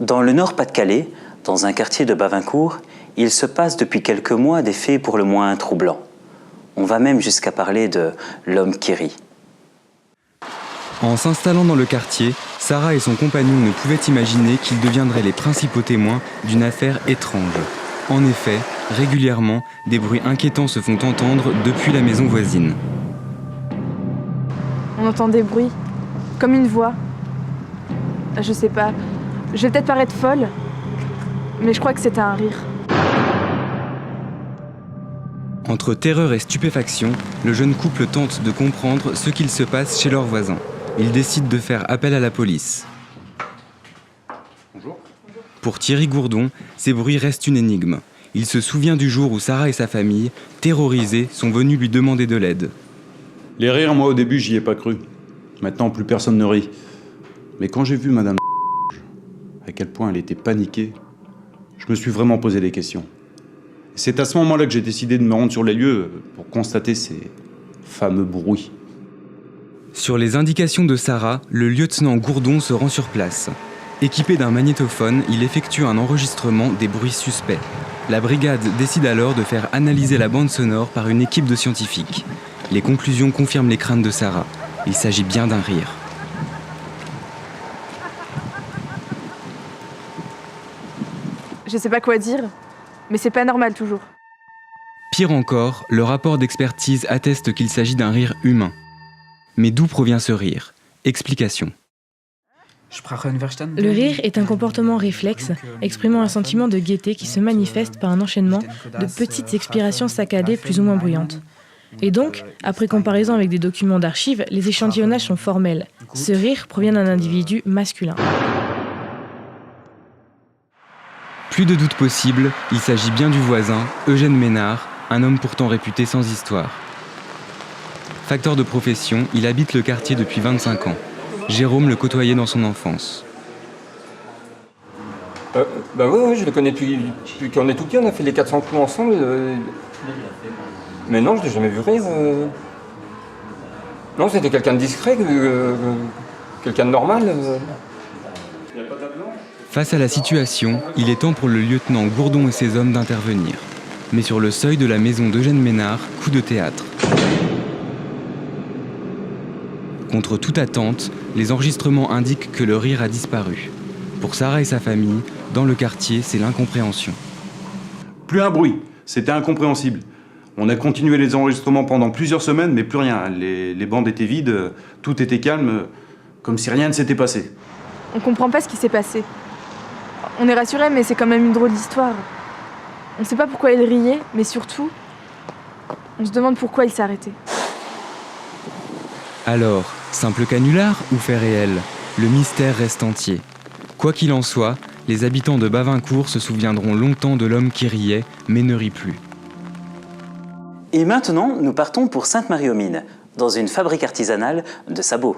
Dans le Nord-Pas-de-Calais, dans un quartier de Bavincourt, il se passe depuis quelques mois des faits pour le moins troublants. On va même jusqu'à parler de l'homme qui rit. En s'installant dans le quartier, Sarah et son compagnon ne pouvaient imaginer qu'ils deviendraient les principaux témoins d'une affaire étrange. En effet, régulièrement, des bruits inquiétants se font entendre depuis la maison voisine. On entend des bruits, comme une voix. Je sais pas, je vais peut-être paraître folle, mais je crois que c'était un rire. Entre terreur et stupéfaction, le jeune couple tente de comprendre ce qu'il se passe chez leurs voisins. Ils décident de faire appel à la police. Bonjour. Pour Thierry Gourdon, ces bruits restent une énigme. Il se souvient du jour où Sarah et sa famille, terrorisés, sont venus lui demander de l'aide. Les rires, moi au début, j'y ai pas cru. Maintenant, plus personne ne rit. Mais quand j'ai vu Madame à quel point elle était paniquée, je me suis vraiment posé des questions. C'est à ce moment-là que j'ai décidé de me rendre sur les lieux pour constater ces fameux bruits. Sur les indications de Sarah, le lieutenant Gourdon se rend sur place. Équipé d'un magnétophone, il effectue un enregistrement des bruits suspects. La brigade décide alors de faire analyser la bande sonore par une équipe de scientifiques. Les conclusions confirment les craintes de Sarah. Il s'agit bien d'un rire. Je sais pas quoi dire, mais c'est pas normal toujours. Pire encore, le rapport d'expertise atteste qu'il s'agit d'un rire humain. Mais d'où provient ce rire? Explication. Le rire est un comportement réflexe, exprimant un sentiment de gaieté qui se manifeste par un enchaînement de petites expirations saccadées plus ou moins bruyantes. Et donc, après comparaison avec des documents d'archives, les échantillonnages sont formels. Ce rire provient d'un individu masculin. Plus de doute possible, il s'agit bien du voisin, Eugène Ménard, un homme pourtant réputé sans histoire. Facteur de profession, il habite le quartier depuis 25 ans. Jérôme le côtoyait dans son enfance. Oui, je le connais depuis qu'on est tout petit, on a fait les 400 coups ensemble. Mais non, je l'ai jamais vu rire. Non, c'était quelqu'un de discret, quelqu'un de normal. Face à la situation, il est temps pour le lieutenant Gourdon et ses hommes d'intervenir. Mais sur le seuil de la maison d'Eugène Ménard, coup de théâtre. Contre toute attente, les enregistrements indiquent que le rire a disparu. Pour Sarah et sa famille, dans le quartier, c'est l'incompréhension. Plus un bruit, c'était incompréhensible. On a continué les enregistrements pendant plusieurs semaines, mais plus rien. Les bandes étaient vides, tout était calme, comme si rien ne s'était passé. On comprend pas ce qui s'est passé. On est rassurés, mais c'est quand même une drôle d'histoire. On sait pas pourquoi il riait, mais surtout, on se demande pourquoi il s'est arrêté. Alors, simple canular ou fait réel? Le mystère reste entier. Quoi qu'il en soit, les habitants de Bavincourt se souviendront longtemps de l'homme qui riait, mais ne rit plus. Et maintenant, nous partons pour Sainte-Marie-aux-Mines, dans une fabrique artisanale de sabots.